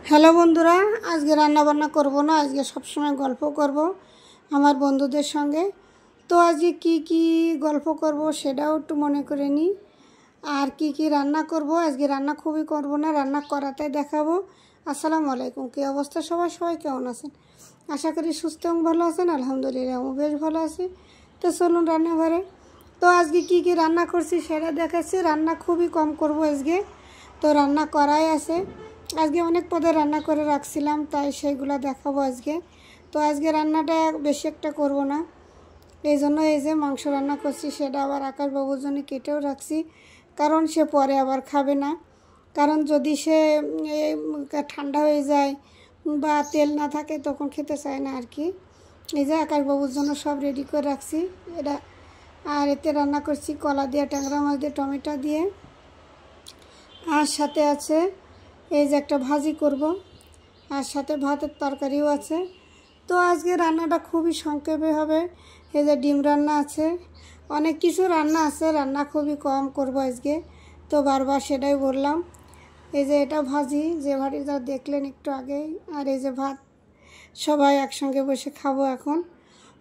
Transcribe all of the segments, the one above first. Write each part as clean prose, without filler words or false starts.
Hello বন্ধুরা, আজকে রান্না বান্না করব না, আজকে সবসময় গল্প করব আমার বন্ধুদের সঙ্গে। তো আজকে কি গল্প করব সেটাও একটু মনে করে নিই। আর কি রান্না করব, আজকে রান্না খুবই করব না, রান্না করাটাই দেখাবো। আসসালামু আলাইকুম, কী অবস্থা সবাই কেমন আছেন? আশা করি সুস্থ এবং ভালো আছেন। আলহামদুলিল্লাহ আমি বেশ ভালো আছি। তো চলুন রান্নাঘরে। তো আজকে কি রান্না করছি সেটা দেখাচ্ছি। রান্না খুবই কম করব আজকে, তো রান্না করাই আছে। আজকে অনেক পদে রান্না করে রাখছিলাম, তাই সেইগুলো দেখাবো আজকে। তো আজকে রান্নাটা বেশি একটা করব না, এই জন্য এই যে মাংস রান্না করছি সেটা আবার আকাশবাবুর জন্য কেটেও রাখছি, কারণ সে পরে আবার খাবে না। কারণ যদি সে ঠান্ডা হয়ে যায় বা তেল না থাকে তখন খেতে চায় না আর কি। এই যে আকাশবাবুর জন্য সব রেডি করে রাখছি এটা। আর এতে রান্না করছি কলা দিয়ে, ট্যাংরা মাছ দিয়ে, টমেটো দিয়ে। আর সাথে আছে এই যে একটা ভাজি করব, আর সাথে ভাতের তরকারিও আছে। তো আজকে রান্নাটা খুবই সংক্ষেপে হবে। এই যে ডিম রান্না আছে, অনেক কিছু রান্না আছে, রান্না খুবই কম করব আজকে। তো বারবার সেটাই বললাম। এই যে এটা ভাজি, যে ভাজিটা দেখলেন একটু আগেই। আর এই যে ভাত, সবাই একসঙ্গে বসে খাবো এখন।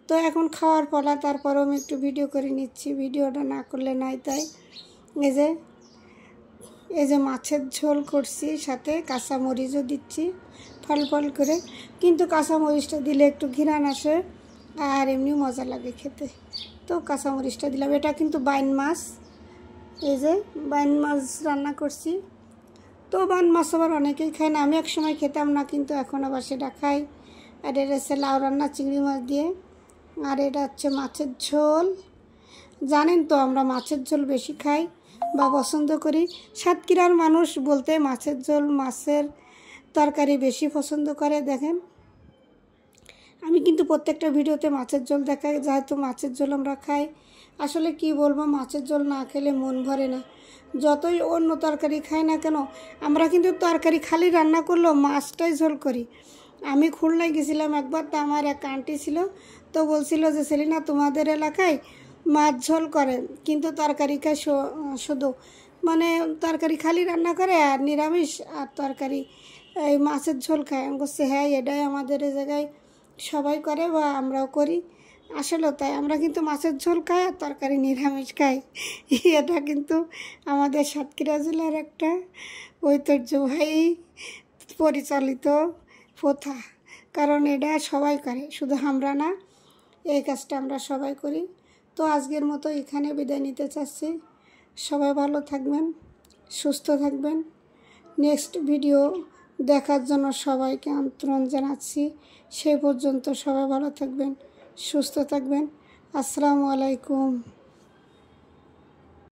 তো এখন খাওয়ার পালা, তারপরেও আমি একটু ভিডিও করে নিচ্ছি, ভিডিওটা না করলে নাই। তাই এই যে মাছের ঝোল করছি, সাথে কাঁচামরিচও দিচ্ছি ফল করে। কিন্তু কাঁচামরিচটা দিলে একটু ঘ্রাণ আসে আর এমনি মজা লাগে খেতে, তো কাঁচামরিচটা দিলাম। এটা কিন্তু বাইন মাছ, এই যে বাইন মাছ রান্না করছি। তো বাইন মাছ আবার অনেকেই খায় না, আমি এক সময় খেতাম না, কিন্তু এখন আবার সেটা খাই। আর এটা হচ্ছে লাউ রান্না চিংড়ি মাছ দিয়ে। আর এটা হচ্ছে মাছের ঝোল। জানেন তো আমরা মাছের ঝোল বেশি খাই বা পছন্দ করি। সাতক্ষীরার মানুষ বলতে মাছের ঝোল, মাছের তরকারি বেশি পছন্দ করে। দেখেন, আমি কিন্তু প্রত্যেকটা ভিডিওতে মাছের ঝোল দেখাই, যেহেতু মাছের ঝোল আমরা খাই। আসলে কি বলবো, মাছের ঝোল না খেলে মন ভরে না। যতই অন্য তরকারি খাই না কেন, আমরা কিন্তু তরকারি খালি রান্না করলেও মাছটাই ঝোল করি। আমি খুলনায় গেছিলাম একবার, তো আমার এক আন্টি ছিল, তো বলছিল যে সেলিনা তোমাদের এলাকায় মাছ ঝোল করে, কিন্তু তরকারি খায় শুধু, মানে তরকারি খালি রান্না করে আর নিরামিষ, আর তরকারি এই মাছের ঝোল খায়। আমি বলছি হ্যাঁ, এটাই আমাদের এই জায়গায় সবাই করে বা আমরাও করি। আসলে তাই, আমরা কিন্তু মাছের ঝোল খাই আর তরকারি নিরামিষ খাই। এটা কিন্তু আমাদের সাতক্ষীরা জেলার একটা ঐতিহ্যবাহী পরিচালিত প্রথা, কারণ এটা সবাই করে, শুধু আমরা না, এই কাজটা আমরা সবাই করি। তো আজকের মতো এখানে বিদায় নিতে চাচ্ছি। সবাই ভালো থাকবেন, সুস্থ থাকবেন। নেক্সট ভিডিও দেখার জন্য সবাইকে আমন্ত্রণ জানাচ্ছি। সেই পর্যন্ত সবাই ভালো থাকবেন, সুস্থ থাকবেন। আসসালামু আলাইকুম।